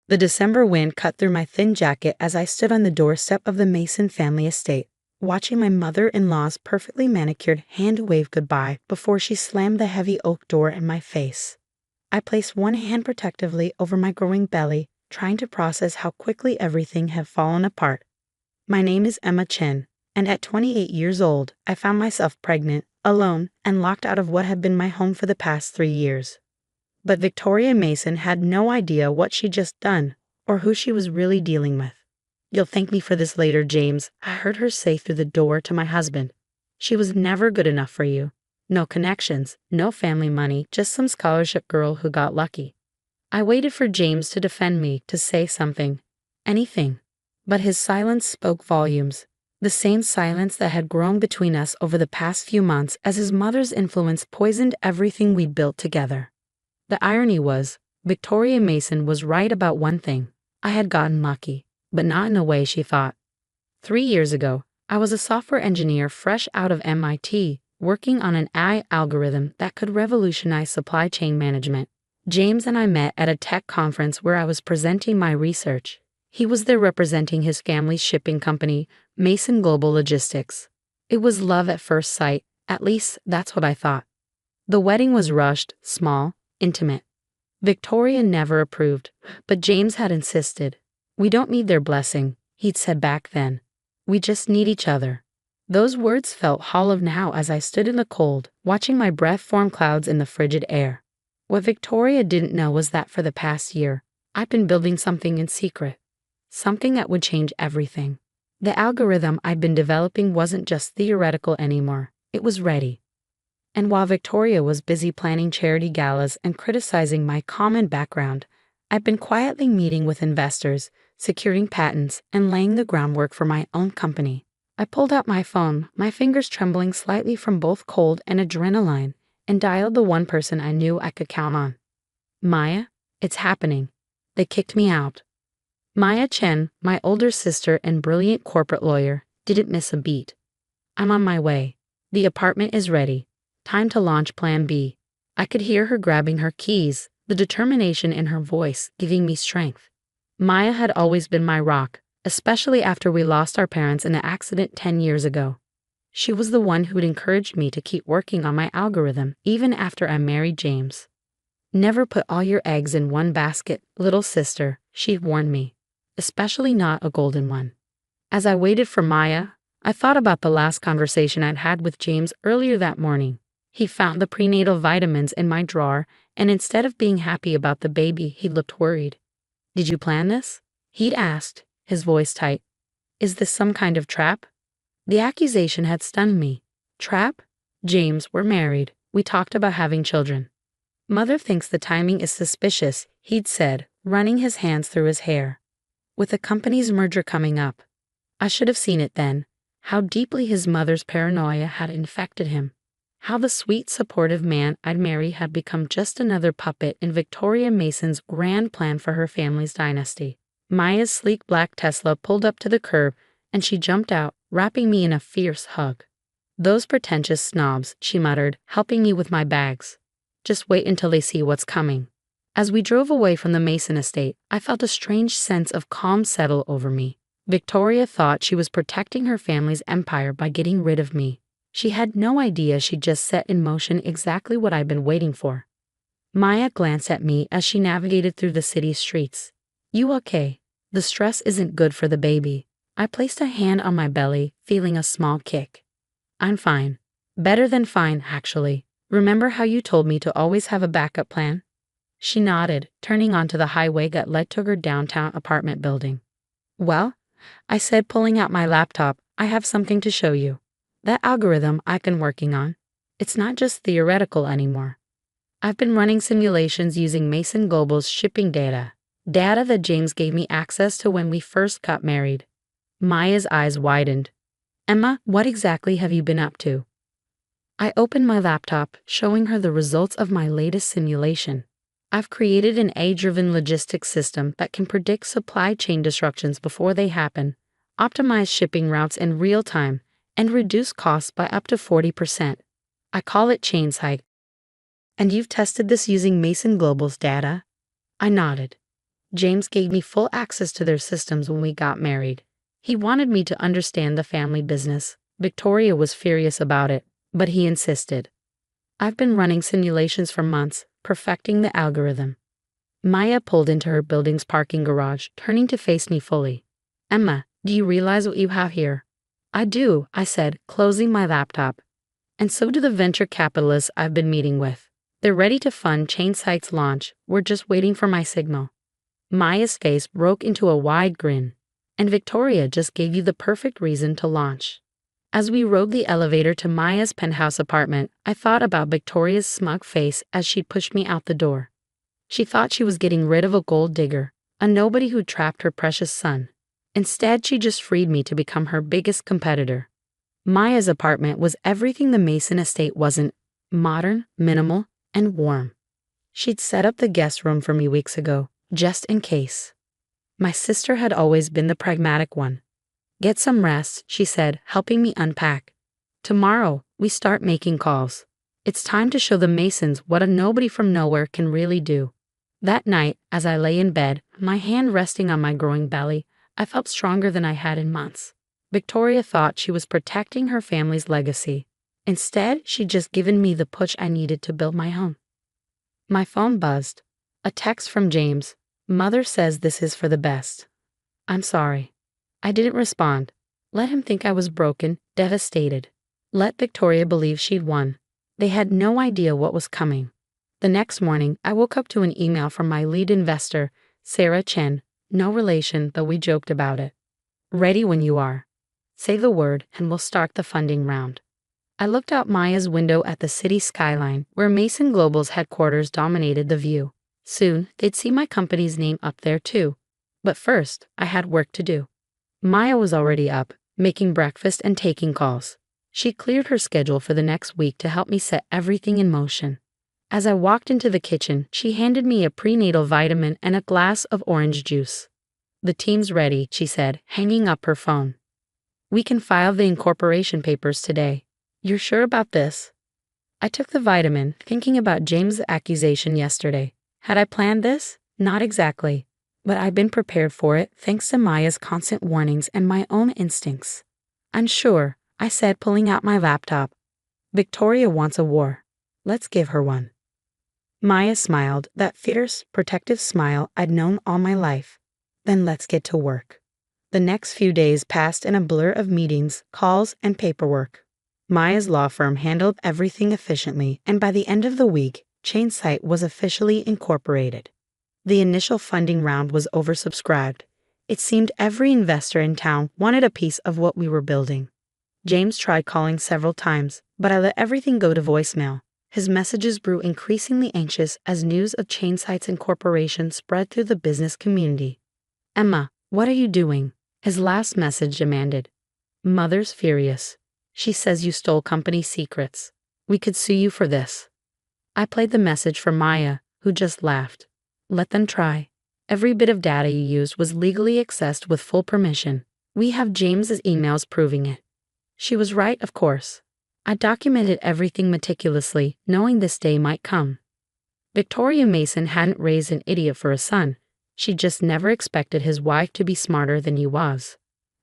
The December wind cut through my thin jacket as I stood on the doorstep of the Mason family estate, watching my mother-in-law's perfectly manicured hand wave goodbye before she slammed the heavy oak door in my face. I placed one hand protectively over my growing belly, trying to process how quickly everything had fallen apart. My name is Emma Chen, and at 28 years old, I found myself pregnant, alone, and locked out of what had been my home for the past 3 years. But Victoria Mason had no idea what she'd just done, or who she was really dealing with. "You'll thank me for this later, James," I heard her say through the door to my husband. "She was never good enough for you. No connections, no family money, just some scholarship girl who got lucky." I waited for James to defend me, to say something. Anything. But his silence spoke volumes. The same silence that had grown between us over the past few months as his mother's influence poisoned everything we'd built together. The irony was, Victoria Mason was right about one thing. I had gotten lucky, but not in the way she thought. 3 years ago, I was a software engineer fresh out of MIT, working on an AI algorithm that could revolutionize supply chain management. James and I met at a tech conference where I was presenting my research. He was there representing his family's shipping company, Mason Global Logistics. It was love at first sight, at least that's what I thought. The wedding was rushed, small, intimate. Victoria never approved, but James had insisted. "We don't need their blessing," he'd said back then. "We just need each other." Those words felt hollow now as I stood in the cold, watching my breath form clouds in the frigid air. What Victoria didn't know was that for the past year, I'd been building something in secret. Something that would change everything. The algorithm I'd been developing wasn't just theoretical anymore, it was ready. And while Victoria was busy planning charity galas and criticizing my common background, I'd been quietly meeting with investors, securing patents, and laying the groundwork for my own company. I pulled out my phone, my fingers trembling slightly from both cold and adrenaline, and dialed the one person I knew I could count on. "Maya, it's happening." They kicked me out. Maya Chen, my older sister and brilliant corporate lawyer, didn't miss a beat. "I'm on my way. The apartment is ready. Time to launch Plan B." I could hear her grabbing her keys, the determination in her voice giving me strength. Maya had always been my rock, especially after we lost our parents in an accident 10 years ago. She was the one who'd encouraged me to keep working on my algorithm even after I married James. "Never put all your eggs in one basket, little sister," she'd warned me. Especially not a golden one. As I waited for Maya, I thought about the last conversation I'd had with James earlier that morning. He found the prenatal vitamins in my drawer, and instead of being happy about the baby, he looked worried. "Did you plan this?" he'd asked, his voice tight. "Is this some kind of trap?" The accusation had stunned me. Trap? "James, we're married. We talked about having children." "Mother thinks the timing is suspicious," he'd said, running his hands through his hair. "With the company's merger coming up." I should have seen it then, how deeply his mother's paranoia had infected him. How the sweet, supportive man I'd marry had become just another puppet in Victoria Mason's grand plan for her family's dynasty. Maya's sleek black Tesla pulled up to the curb, and she jumped out, wrapping me in a fierce hug. "Those pretentious snobs," she muttered, helping me with my bags. "Just wait until they see what's coming." As we drove away from the Mason estate, I felt a strange sense of calm settle over me. Victoria thought she was protecting her family's empire by getting rid of me. She had no idea she'd just set in motion exactly what I'd been waiting for. Maya glanced at me as she navigated through the city streets. "You okay? The stress isn't good for the baby." I placed a hand on my belly, feeling a small kick. "I'm fine. Better than fine, actually. Remember how you told me to always have a backup plan?" She nodded, turning onto the highway that led to her downtown apartment building. "Well," I said, pulling out my laptop, "I have something to show you. That algorithm I've been working on, it's not just theoretical anymore. I've been running simulations using Mason Global's shipping data that James gave me access to when we first got married." Maya's eyes widened. "Emma, what exactly have you been up to?" I opened my laptop, showing her the results of my latest simulation. I've created an AI-driven logistics system that can predict supply chain disruptions before they happen, optimize shipping routes in real time, and reduce costs by up to 40%. I call it ChainSight. "And you've tested this using Mason Global's data?" I nodded. James gave me full access to their systems when we got married. He wanted me to understand the family business. Victoria was furious about it, but he insisted. I've been running simulations for months, perfecting the algorithm. Maya pulled into her building's parking garage, turning to face me fully. Emma, do you realize what you have here? I do, I said, closing my laptop. And so do the venture capitalists I've been meeting with. They're ready to fund Chainsite's launch. We're just waiting for my signal. Maya's face broke into a wide grin. And Victoria just gave you the perfect reason to launch. As we rode the elevator to Maya's penthouse apartment, I thought about Victoria's smug face as she pushed me out the door. She thought she was getting rid of a gold digger, a nobody who trapped her precious son. Instead, she just freed me to become her biggest competitor. Maya's apartment was everything the Mason estate wasn't: modern, minimal, and warm. She'd set up the guest room for me weeks ago, just in case. My sister had always been the pragmatic one. Get some rest, she said, helping me unpack. Tomorrow, we start making calls. It's time to show the Masons what a nobody from nowhere can really do. That night, as I lay in bed, my hand resting on my growing belly, I felt stronger than I had in months. Victoria thought she was protecting her family's legacy. Instead, she'd just given me the push I needed to build my home. My phone buzzed. A text from James. Mother says this is for the best. I'm sorry. I didn't respond. Let him think I was broken, devastated. Let Victoria believe she'd won. They had no idea what was coming. The next morning, I woke up to an email from my lead investor, Sarah Chen, no relation, though we joked about it. Ready when you are. Say the word and we'll start the funding round. I looked out Maya's window at the city skyline, where Mason Global's headquarters dominated the view. Soon, they'd see my company's name up there too. But first, I had work to do. Maya was already up, making breakfast and taking calls. She cleared her schedule for the next week to help me set everything in motion. As I walked into the kitchen, she handed me a prenatal vitamin and a glass of orange juice. The team's ready, she said, hanging up her phone. We can file the incorporation papers today. You're sure about this? I took the vitamin, thinking about James' accusation yesterday. Had I planned this? Not exactly. But I'd been prepared for it thanks to Maya's constant warnings and my own instincts. I'm sure, I said, pulling out my laptop. Victoria wants a war. Let's give her one. Maya smiled, that fierce, protective smile I'd known all my life. Then let's get to work. The next few days passed in a blur of meetings, calls, and paperwork. Maya's law firm handled everything efficiently, and by the end of the week, Chainsite was officially incorporated. The initial funding round was oversubscribed. It seemed every investor in town wanted a piece of what we were building. James tried calling several times, but I let everything go to voicemail. His messages grew increasingly anxious as news of Chainsite's incorporation spread through the business community. Emma, what are you doing? His last message demanded. Mother's furious. She says you stole company secrets. We could sue you for this. I played the message for Maya, who just laughed. Let them try. Every bit of data you used was legally accessed with full permission. We have James's emails proving it. She was right, of course. I documented everything meticulously, knowing this day might come. Victoria Mason hadn't raised an idiot for a son. She just never expected his wife to be smarter than he was.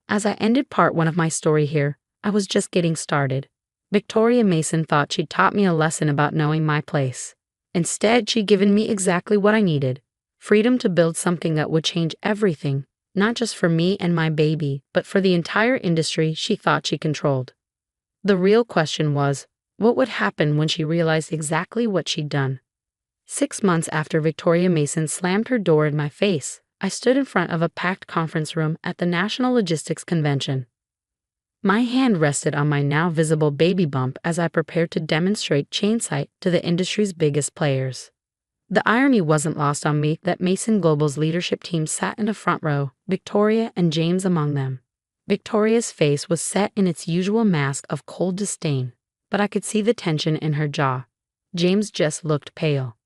As I ended part one of my story here, I was just getting started. Victoria Mason thought she'd taught me a lesson about knowing my place. Instead, she'd given me exactly what I needed: freedom to build something that would change everything, not just for me and my baby, but for the entire industry she thought she controlled. The real question was, what would happen when she realized exactly what she'd done? 6 months after Victoria Mason slammed her door in my face, I stood in front of a packed conference room at the National Logistics Convention. My hand rested on my now visible baby bump as I prepared to demonstrate Chainsite to the industry's biggest players. The irony wasn't lost on me that Mason Global's leadership team sat in the front row, Victoria and James among them. Victoria's face was set in its usual mask of cold disdain, but I could see the tension in her jaw. James just looked pale.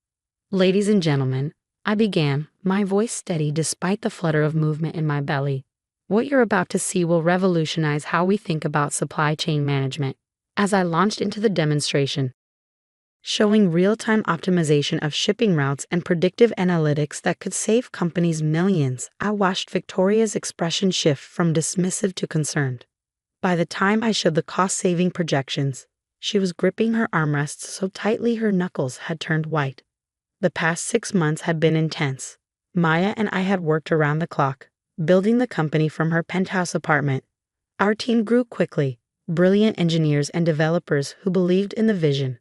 Ladies and gentlemen, I began, my voice steady despite the flutter of movement in my belly. What you're about to see will revolutionize how we think about supply chain management. As I launched into the demonstration, showing real-time optimization of shipping routes and predictive analytics that could save companies millions. I watched Victoria's expression shift from dismissive to concerned. By the time I showed the cost-saving projections, she was gripping her armrests so tightly her knuckles had turned white. The past 6 months had been intense. Maya and I had worked around the clock, building the company from her penthouse apartment. Our team grew quickly, brilliant engineers and developers who believed in the vision.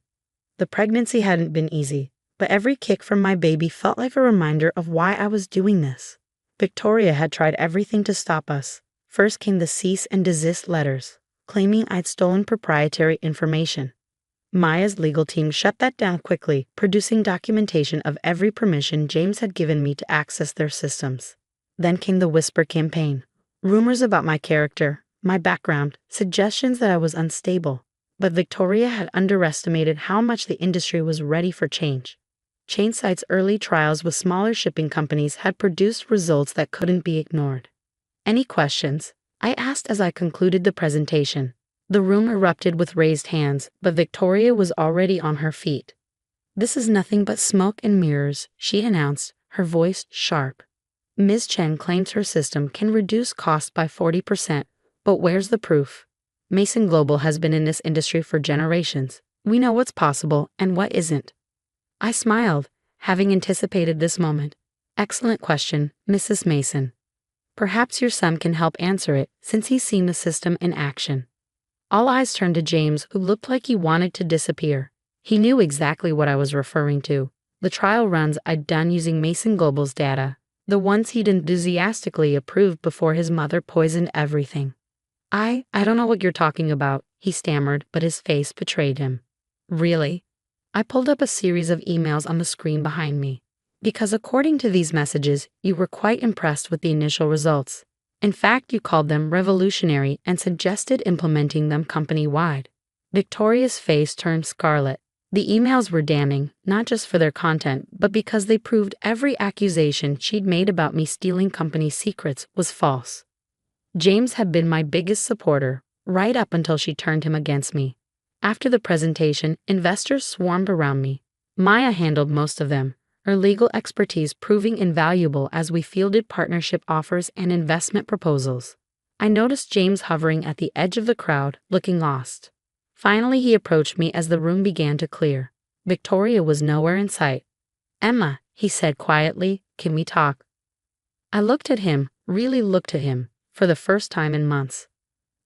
The pregnancy hadn't been easy, but every kick from my baby felt like a reminder of why I was doing this. Victoria had tried everything to stop us. First came the cease and desist letters, claiming I'd stolen proprietary information. Maya's legal team shut that down quickly, producing documentation of every permission James had given me to access their systems. Then came the whisper campaign. Rumors about my character, my background, suggestions that I was unstable. But Victoria had underestimated how much the industry was ready for change. Chainsite's early trials with smaller shipping companies had produced results that couldn't be ignored. Any questions? I asked as I concluded the presentation. The room erupted with raised hands, but Victoria was already on her feet. This is nothing but smoke and mirrors, she announced, her voice sharp. Ms. Chen claims her system can reduce costs by 40%, but where's the proof? Mason Global has been in this industry for generations. We know what's possible and what isn't. I smiled, having anticipated this moment. Excellent question, Mrs. Mason. Perhaps your son can help answer it, since he's seen the system in action. All eyes turned to James, who looked like he wanted to disappear. He knew exactly what I was referring to. The trial runs I'd done using Mason Global's data, the ones he'd enthusiastically approved before his mother poisoned everything. I don't know what you're talking about, he stammered, but his face betrayed him. Really? I pulled up a series of emails on the screen behind me. Because according to these messages, you were quite impressed with the initial results. In fact, you called them revolutionary and suggested implementing them company-wide. Victoria's face turned scarlet. The emails were damning, not just for their content, but because they proved every accusation she'd made about me stealing company secrets was false. James had been my biggest supporter, right up until she turned him against me. After the presentation, investors swarmed around me. Maya handled most of them, her legal expertise proving invaluable as we fielded partnership offers and investment proposals. I noticed James hovering at the edge of the crowd, looking lost. Finally, he approached me as the room began to clear. Victoria was nowhere in sight. Emma, he said quietly, can we talk? I looked at him, really looked at him, for the first time in months.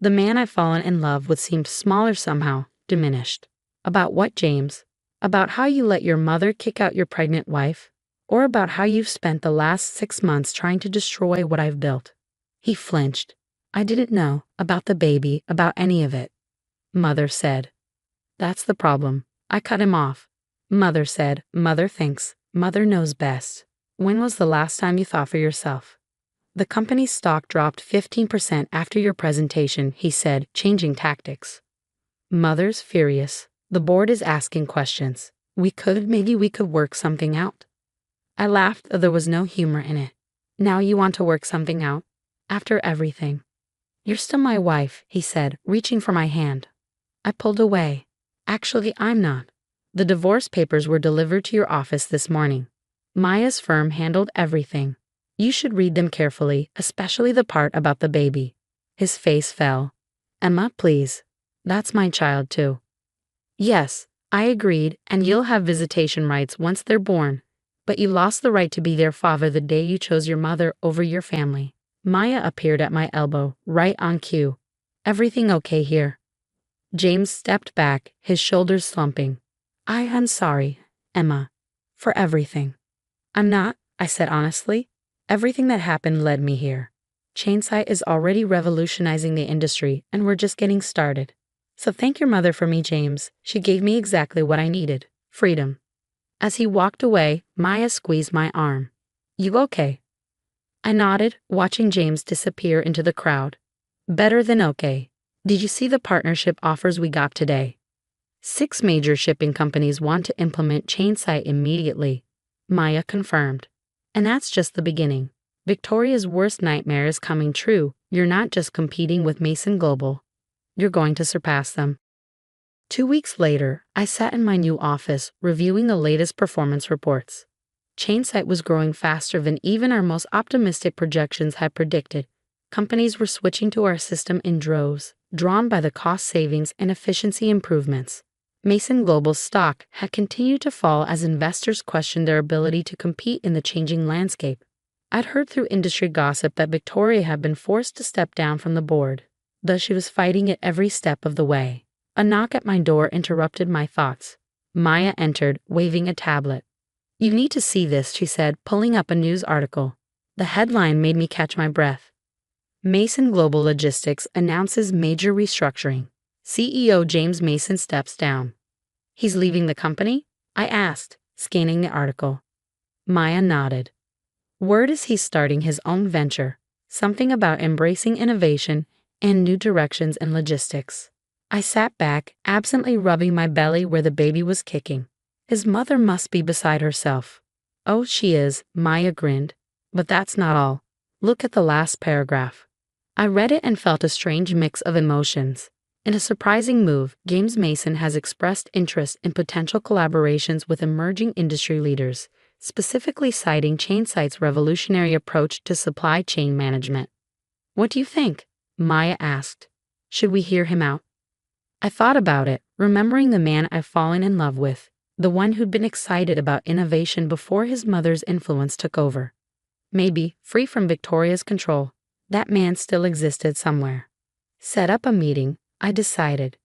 The man I'd fallen in love with seemed smaller somehow, diminished. About what, James? About how you let your mother kick out your pregnant wife? Or about how you've spent the last 6 months trying to destroy what I've built? He flinched. I didn't know about the baby, about any of it. Mother said. That's the problem. I cut him off. Mother said, Mother thinks, Mother knows best. When was the last time you thought for yourself? The company's stock dropped 15% after your presentation, he said, changing tactics. Mother's furious. The board is asking questions. Maybe we could work something out. I laughed, though there was no humor in it. Now you want to work something out? After everything. You're still my wife, he said, reaching for my hand. I pulled away. Actually, I'm not. The divorce papers were delivered to your office this morning. Maya's firm handled everything. You should read them carefully, especially the part about the baby. His face fell. Emma, please. That's my child, too. Yes, I agreed, and you'll have visitation rights once they're born. But you lost the right to be their father the day you chose your mother over your family. Maya appeared at my elbow, right on cue. Everything okay here? James stepped back, his shoulders slumping. I'm sorry, Emma, for everything. I'm not, I said honestly. Everything that happened led me here. Chainsite is already revolutionizing the industry, and we're just getting started. So thank your mother for me, James. She gave me exactly what I needed, freedom. As he walked away, Maya squeezed my arm. You okay? I nodded, watching James disappear into the crowd. Better than okay. Did you see the partnership offers we got today? 6 major shipping companies want to implement Chainsite immediately. Maya confirmed. And that's just the beginning. Victoria's worst nightmare is coming true. You're not just competing with Mason Global. You're going to surpass them. 2 weeks later, I sat in my new office, reviewing the latest performance reports. Chainsight was growing faster than even our most optimistic projections had predicted. Companies were switching to our system in droves, drawn by the cost savings and efficiency improvements. Mason Global's stock had continued to fall as investors questioned their ability to compete in the changing landscape. I'd heard through industry gossip that Victoria had been forced to step down from the board, though she was fighting it every step of the way. A knock at my door interrupted my thoughts. Maya entered, waving a tablet. "You need to see this," she said, pulling up a news article. The headline made me catch my breath. Mason Global Logistics announces major restructuring. CEO James Mason steps down. "He's leaving the company?" I asked, scanning the article. Maya nodded. Word is he's starting his own venture, something about embracing innovation and new directions in logistics. I sat back, absently rubbing my belly where the baby was kicking. His mother must be beside herself. "Oh, she is," Maya grinned. "But that's not all. Look at the last paragraph." I read it and felt a strange mix of emotions. In a surprising move, James Mason has expressed interest in potential collaborations with emerging industry leaders, specifically citing Chainsight's revolutionary approach to supply chain management. "What do you think?" Maya asked. "Should we hear him out?" I thought about it, remembering the man I've fallen in love with, the one who'd been excited about innovation before his mother's influence took over. Maybe, free from Victoria's control, that man still existed somewhere. Set up a meeting, I decided.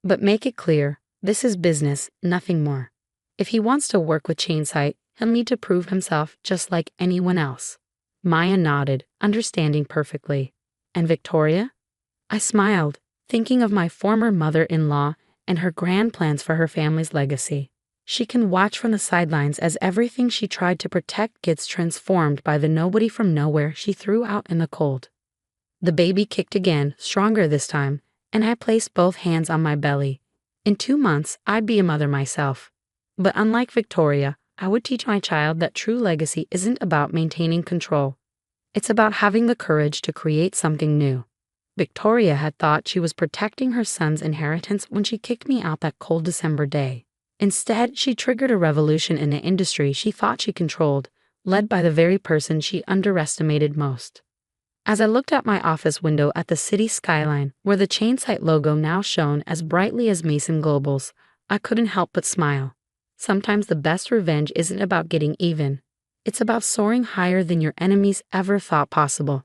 But make it clear, this is business, nothing more. If he wants to work with Chainsight, he'll need to prove himself just like anyone else. Maya nodded, understanding perfectly. And Victoria? I smiled, thinking of my former mother-in-law and her grand plans for her family's legacy. She can watch from the sidelines as everything she tried to protect gets transformed by the nobody from nowhere she threw out in the cold. The baby kicked again, stronger this time, and I placed both hands on my belly. In 2 months, I'd be a mother myself. But unlike Victoria, I would teach my child that true legacy isn't about maintaining control. It's about having the courage to create something new. Victoria had thought she was protecting her son's inheritance when she kicked me out that cold December day. Instead, she triggered a revolution in the industry she thought she controlled, led by the very person she underestimated most. As I looked out my office window at the city skyline, where the Chainsight logo now shone as brightly as Mason Global's, I couldn't help but smile. Sometimes the best revenge isn't about getting even. It's about soaring higher than your enemies ever thought possible.